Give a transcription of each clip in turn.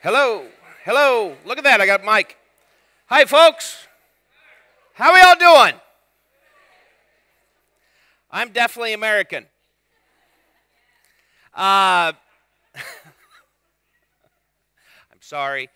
Hello, hello. Look at that, I got Mike. Hi, folks. How are y'all doing? I'm definitely American. I'm sorry.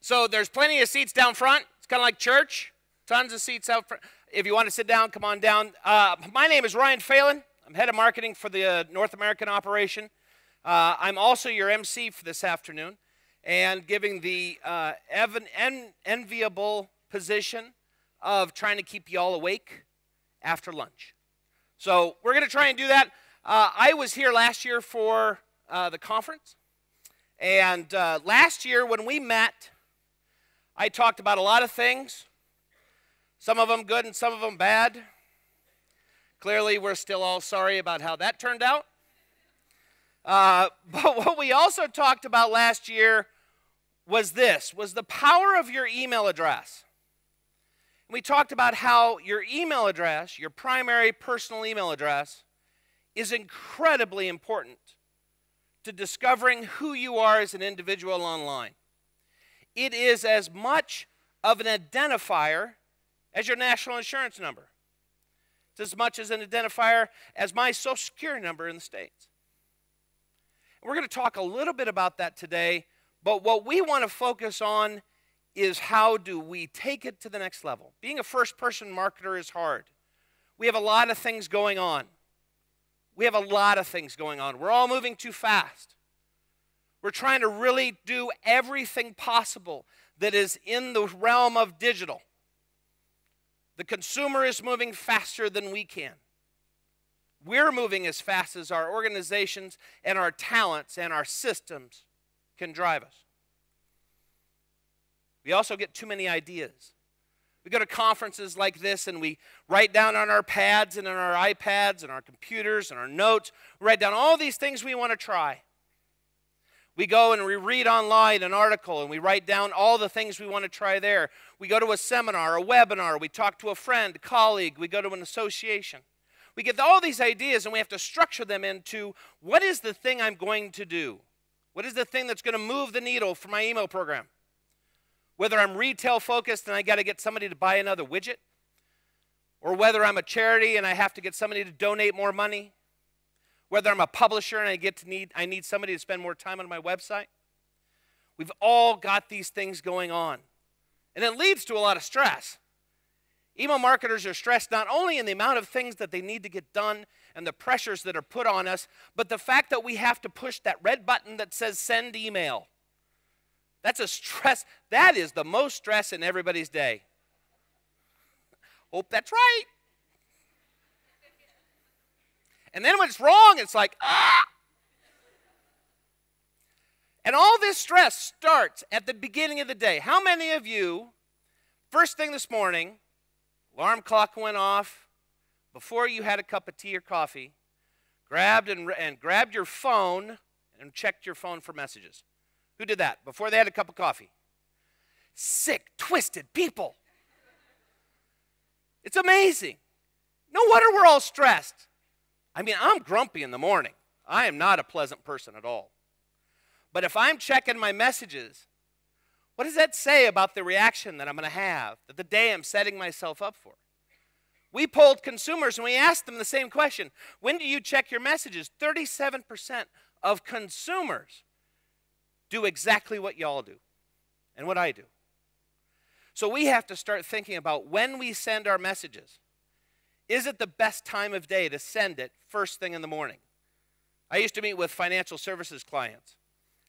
So there's plenty of seats down front. It's kind of like church. Tons of seats out front. If you want to sit down, come on down. My name is Ryan Phelan. I'm head of marketing for the North American operation. I'm also your MC for this afternoon and giving the enviable position of trying to keep you all awake after lunch. So we're going to try and do that. I was here last year for the conference. And last year when we met, I talked about a lot of things. Some of them good and some of them bad. Clearly, we're still all sorry about how that turned out. But what we also talked about last year was the power of your email address. And we talked about how your email address, your primary personal email address, is incredibly important to discovering who you are as an individual online. It is as much of an identifier as your national insurance number. It's as much as an identifier as my Social Security number in the States. We're going to talk a little bit about that today, but what we want to focus on is how do we take it to the next level. Being a first-person marketer is hard. We have a lot of things going on. We're all moving too fast. We're trying to really do everything possible that is in the realm of digital. The consumer is moving faster than we can. We're moving as fast as our organizations and our talents and our systems can drive us. We also get too many ideas. We go to conferences like this and we write down on our pads and on our iPads and our computers and our notes, we write down all these things we want to try. We go and we read online an article and we write down all the things we want to try there. We go to a seminar, a webinar, we talk to a friend, a colleague, we go to an association. We get all these ideas and we have to structure them into what is the thing I'm going to do? What is the thing that's going to move the needle for my email program? Whether I'm retail focused and I got to get somebody to buy another widget, or whether I'm a charity and I have to get somebody to donate more money, whether I'm a publisher and I need somebody to spend more time on my website. We've all got these things going on. And it leads to a lot of stress. Email marketers are stressed not only in the amount of things that they need to get done and the pressures that are put on us, but the fact that we have to push that red button that says send email. That's a stress. That is the most stress in everybody's day. Hope that's right. And then when it's wrong, it's like, ah! And all this stress starts at the beginning of the day. How many of you, first thing this morning, alarm clock went off, before you had a cup of tea or coffee, grabbed your phone and checked your phone for messages? Who did that before they had a cup of coffee? Sick, twisted people. It's amazing. No wonder we're all stressed. I mean, I'm grumpy in the morning. I am not a pleasant person at all. But if I'm checking my messages, what does that say about the reaction that I'm going to have, that the day I'm setting myself up for? We polled consumers and we asked them the same question. When do you check your messages? 37% of consumers do exactly what y'all do and what I do. So we have to start thinking about when we send our messages. Is it the best time of day to send it first thing in the morning? I used to meet with financial services clients,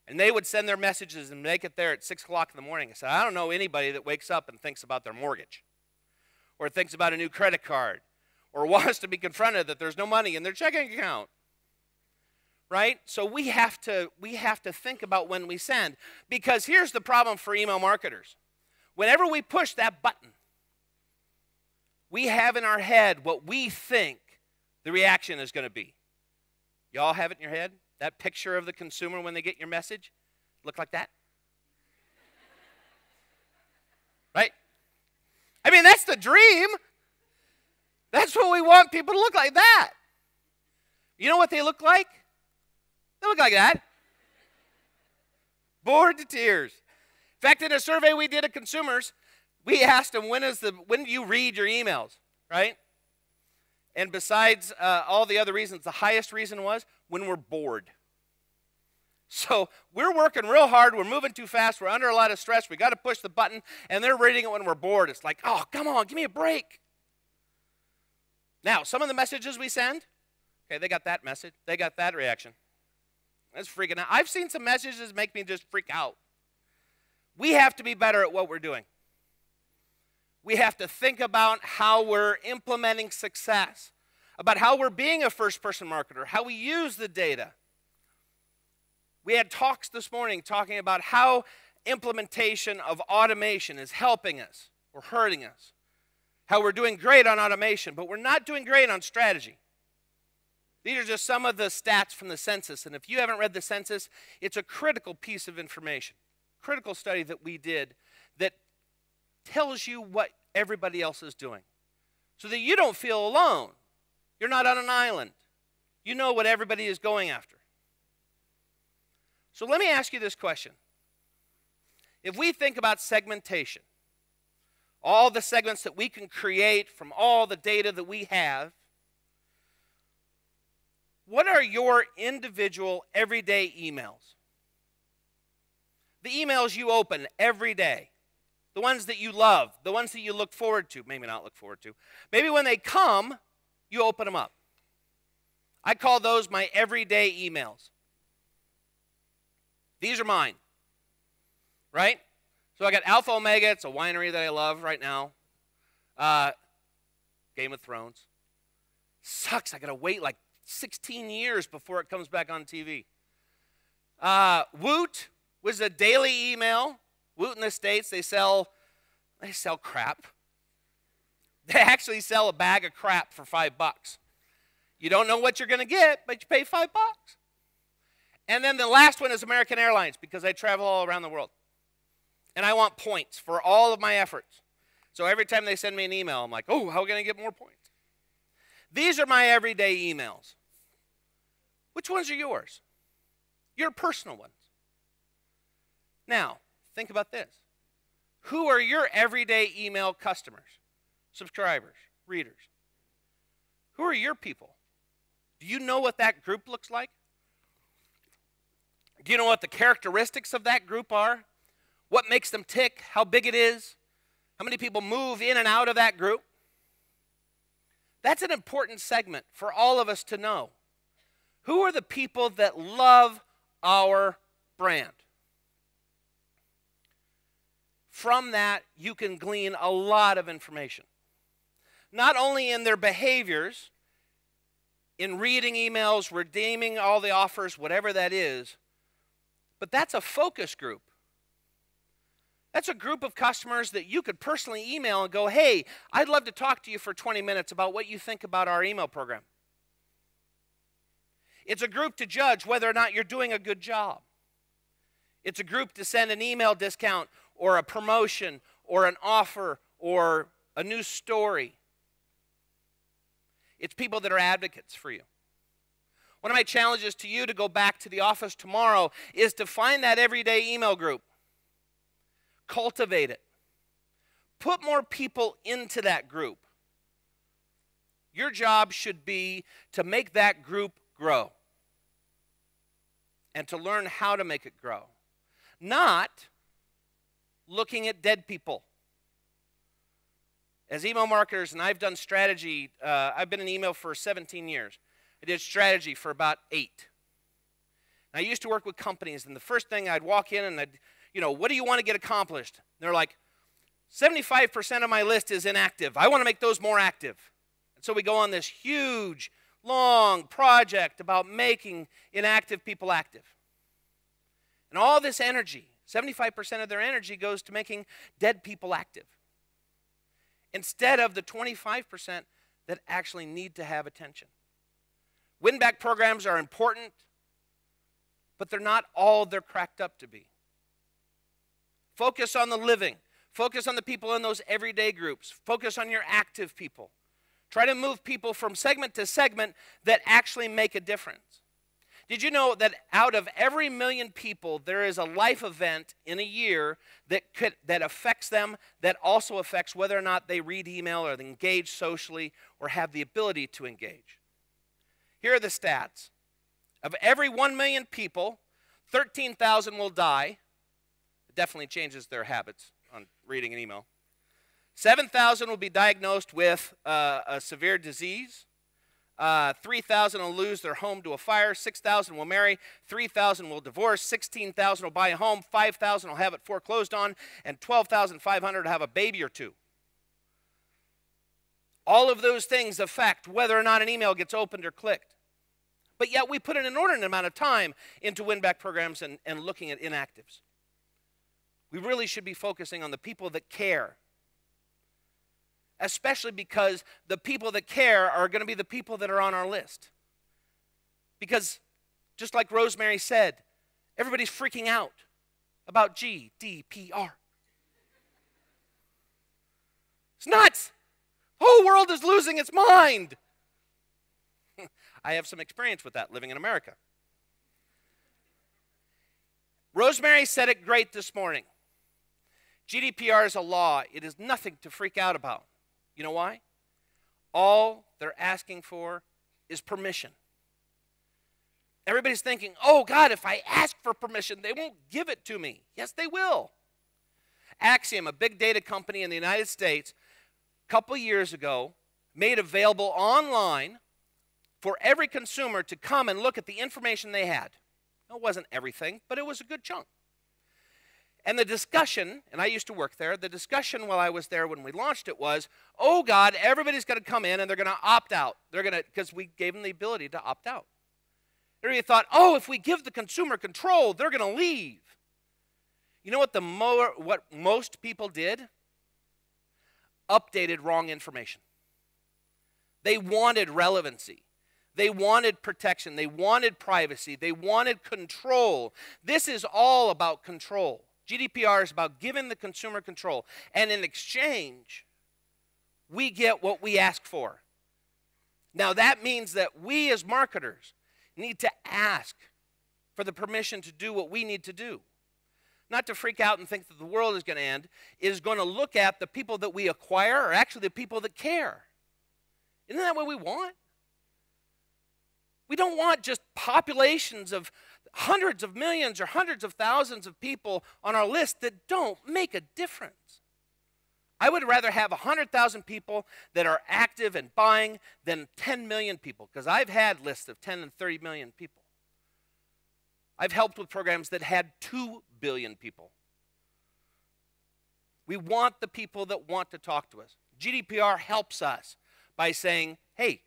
and they would send their messages and make it there at 6 o'clock in the morning. I said, I don't know anybody that wakes up and thinks about their mortgage or thinks about a new credit card or wants to be confronted that there's no money in their checking account. Right? So we have to think about when we send, because here's the problem for email marketers. Whenever we push that button, we have in our head what we think the reaction is going to be. Y'all have it in your head? That picture of the consumer when they get your message? Look like that? Right? I mean, that's the dream. That's what we want people to look like, that. You know what they look like? They look like that. Bored to tears. In fact, in a survey we did of consumers, we asked them, when do you read your emails, right? And besides all the other reasons, the highest reason was when we're bored. So we're working real hard, we're moving too fast, we're under a lot of stress, we got to push the button, and they're reading it when we're bored. It's like, oh, come on, give me a break. Now, some of the messages we send, okay, they got that message, they got that reaction. That's freaking out. I've seen some messages make me just freak out. We have to be better at what we're doing. We have to think about how we're implementing success, about how we're being a first-person marketer, how we use the data. We had talks this morning talking about how implementation of automation is helping us or hurting us, how we're doing great on automation, but we're not doing great on strategy. These are just some of the stats from the census, and if you haven't read the census, it's a critical piece of information, critical study that we did that tells you what everybody else is doing so that you don't feel alone. You're not on an island. You know what everybody is going after. So let me ask you this question. If we think about segmentation, all the segments that we can create from all the data that we have, what are your individual everyday emails? The emails you open every day, the ones that you love, the ones that you look forward to, maybe not look forward to. Maybe when they come, you open them up. I call those my everyday emails. These are mine, right? So I got Alpha Omega. It's a winery that I love right now. Game of Thrones. Sucks. I got to wait like 16 years before it comes back on TV. Woot was a daily email. Woot in the States, they sell crap. They actually sell a bag of crap for $5. You don't know what you're going to get, but you pay $5. And then the last one is American Airlines, because I travel all around the world. And I want points for all of my efforts. So every time they send me an email, I'm like, oh, how can I get more points? These are my everyday emails. Which ones are yours? Your personal ones. Now, think about this. Who are your everyday email customers, subscribers, readers? Who are your people? Do you know what that group looks like? Do you know what the characteristics of that group are? What makes them tick? How big it is? How many people move in and out of that group? That's an important segment for all of us to know. Who are the people that love our brand? From that, you can glean a lot of information. Not only in their behaviors, in reading emails, redeeming all the offers, whatever that is, but that's a focus group. That's a group of customers that you could personally email and go, hey, I'd love to talk to you for 20 minutes about what you think about our email program. It's a group to judge whether or not you're doing a good job. It's a group to send an email discount or a promotion or an offer or a new story. It's people that are advocates for you. One of my challenges to you to go back to the office tomorrow is to find that everyday email group. Cultivate it. Put more people into that group. Your job should be to make that group grow and to learn how to make it grow. Not looking at dead people. As email marketers, and I've done strategy, I've been in email for 17 years. I did strategy for about 8. And I used to work with companies, and the first thing I'd walk in and I'd, what do you want to get accomplished? And they're like, 75% of my list is inactive. I want to make those more active. And so we go on this huge, long project about making inactive people active. And all this energy, 75% of their energy goes to making dead people active, instead of the 25% that actually need to have attention. Win-back programs are important, but they're not all they're cracked up to be. Focus on the living. Focus on the people in those everyday groups. Focus on your active people. Try to move people from segment to segment that actually make a difference. Did you know that out of every million people, there is a life event in a year that affects them, that also affects whether or not they read email or they engage socially or have the ability to engage? Here are the stats. Of every 1 million people, 13,000 will die. It definitely changes their habits on reading an email. 7,000 will be diagnosed with a severe disease. 3,000 will lose their home to a fire. 6,000 will marry. 3,000 will divorce. 16,000 will buy a home. 5,000 will have it foreclosed on. And 12,500 will have a baby or two. All of those things affect whether or not an email gets opened or clicked. But yet we put an inordinate amount of time into win-back programs and looking at inactives. We really should be focusing on the people that care. Especially because the people that care are going to be the people that are on our list. Because, just like Rosemary said, everybody's freaking out about GDPR. It's nuts. The whole world is losing its mind. I have some experience with that living in America. Rosemary said it great this morning. GDPR is a law. It is nothing to freak out about. You know why? All they're asking for is permission. Everybody's thinking, oh God, if I ask for permission, they won't give it to me. Yes, they will. Axiom, a big data company in the United States, a couple years ago, made available online for every consumer to come and look at the information they had. It wasn't everything, but it was a good chunk. And the discussion, and I used to work there, the discussion while I was there when we launched it was, oh God, everybody's going to come in and they're going to opt out. They're going to, because we gave them the ability to opt out. Everybody thought, oh, if we give the consumer control, they're going to leave. You know what most people did? Updated wrong information. They wanted relevancy. They wanted protection. They wanted privacy. They wanted control. This is all about control. GDPR is about giving the consumer control. And in exchange, we get what we ask for. Now, that means that we as marketers need to ask for the permission to do what we need to do. Not to freak out and think that the world is going to end, is going to look at the people that we acquire are actually the people that care. Isn't that what we want? We don't want just populations of hundreds of millions or hundreds of thousands of people on our list that don't make a difference. I would rather have 100,000 people that are active and buying than 10 million people, because I've had lists of 10 and 30 million people. I've helped with programs that had 2 billion people. We want the people that want to talk to us. GDPR helps us by saying, hey,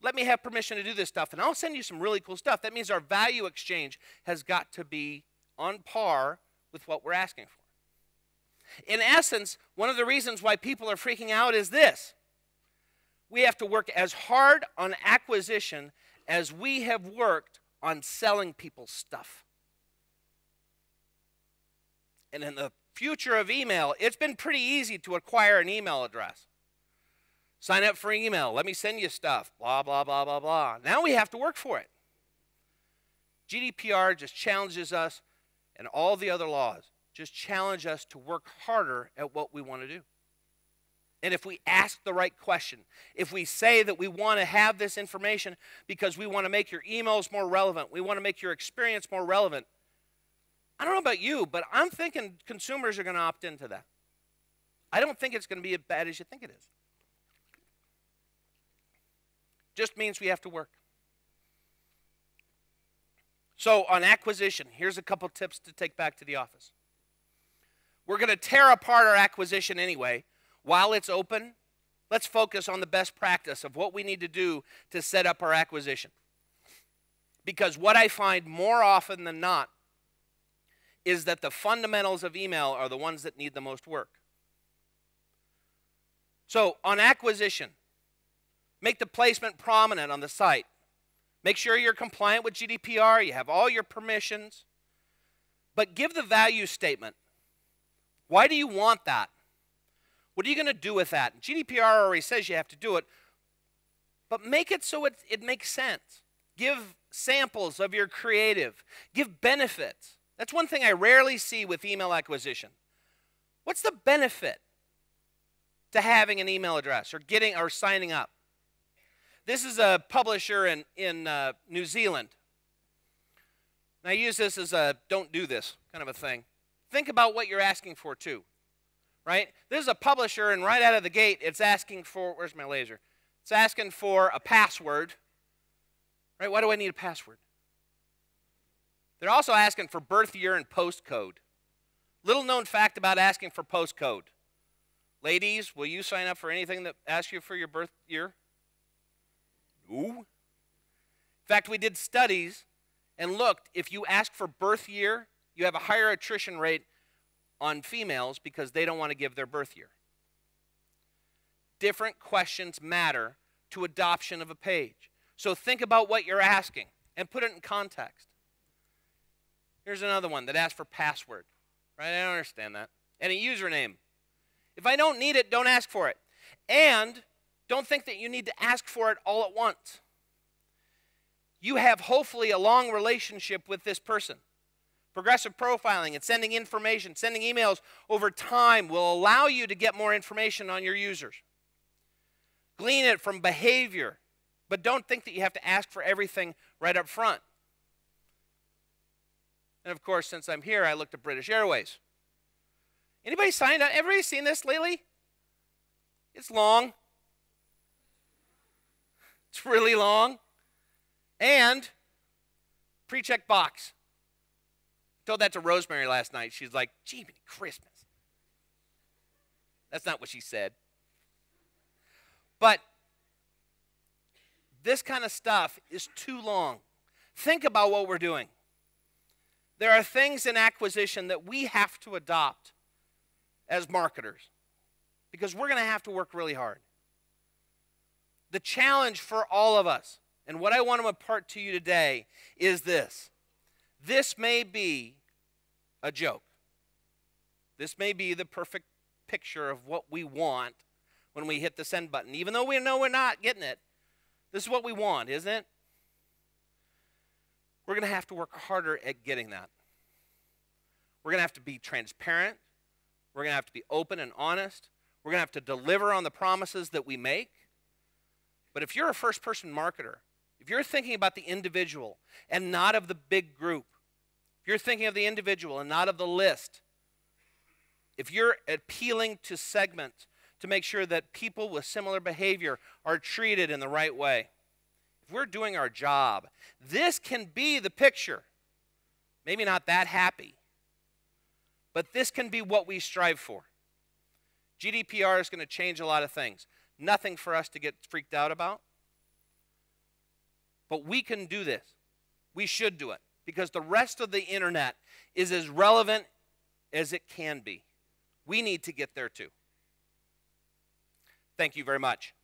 let me have permission to do this stuff, and I'll send you some really cool stuff. That means our value exchange has got to be on par with what we're asking for. In essence, one of the reasons why people are freaking out is this. We have to work as hard on acquisition as we have worked on selling people stuff. And in the future of email, it's been pretty easy to acquire an email address. Sign up for email. Let me send you stuff. Blah, blah, blah, blah, blah. Now we have to work for it. GDPR just challenges us, and all the other laws just challenge us to work harder at what we want to do. And if we ask the right question, if we say that we want to have this information because we want to make your emails more relevant, we want to make your experience more relevant, I don't know about you, but I'm thinking consumers are going to opt into that. I don't think it's going to be as bad as you think it is. Just means we have to work. So on acquisition, here's a couple tips to take back to the office. We're going to tear apart our acquisition anyway. While it's open, let's focus on the best practice of what we need to do to set up our acquisition. Because what I find more often than not is that the fundamentals of email are the ones that need the most work. So on acquisition, make the placement prominent on the site. Make sure you're compliant with GDPR, you have all your permissions, but give the value statement. Why do you want that? What are you going to do with that? GDPR already says you have to do it, but make it so it makes sense. Give samples of your creative. Give benefits. That's one thing I rarely see with email acquisition. What's the benefit to having an email address or getting or signing up? This is a publisher in New Zealand. And I use this as a don't do this kind of a thing. Think about what you're asking for too, right? This is a publisher, and right out of the gate, it's asking for, where's my laser? It's asking for a password, right? Why do I need a password? They're also asking for birth year and postcode. Little known fact about asking for postcode. Ladies, will you sign up for anything that asks you for your birth year? No. In fact, we did studies and looked, if you ask for birth year, you have a higher attrition rate on females because they don't want to give their birth year. Different questions matter to adoption of a page. So think about what you're asking and put it in context. Here's another one that asks for password. Right? I don't understand that. And a username. If I don't need it, don't ask for it. And don't think that you need to ask for it all at once. You have hopefully a long relationship with this person. Progressive profiling and sending information, sending emails over time will allow you to get more information on your users. Glean it from behavior, but don't think that you have to ask for everything right up front. And of course, since I'm here, I looked at British Airways. Anybody signed up? Everybody seen this lately? It's long. It's really long. And pre-check box. Told that to Rosemary last night. She's like, gee, Christmas. That's not what she said. But this kind of stuff is too long. Think about what we're doing. There are things in acquisition that we have to adopt as marketers because we're going to have to work really hard. The challenge for all of us, and what I want to impart to you today, is this. This may be a joke. This may be the perfect picture of what we want when we hit the send button. Even though we know we're not getting it, this is what we want, isn't it? We're going to have to work harder at getting that. We're going to have to be transparent. We're going to have to be open and honest. We're going to have to deliver on the promises that we make. But if you're a first-person marketer, if you're thinking about the individual and not of the big group, if you're thinking of the individual and not of the list, if you're appealing to segments to make sure that people with similar behavior are treated in the right way, if we're doing our job, this can be the picture. Maybe not that happy, but this can be what we strive for. GDPR is going to change a lot of things. Nothing for us to get freaked out about. But we can do this. We should do it because the rest of the internet is as relevant as it can be. We need to get there too. Thank you very much.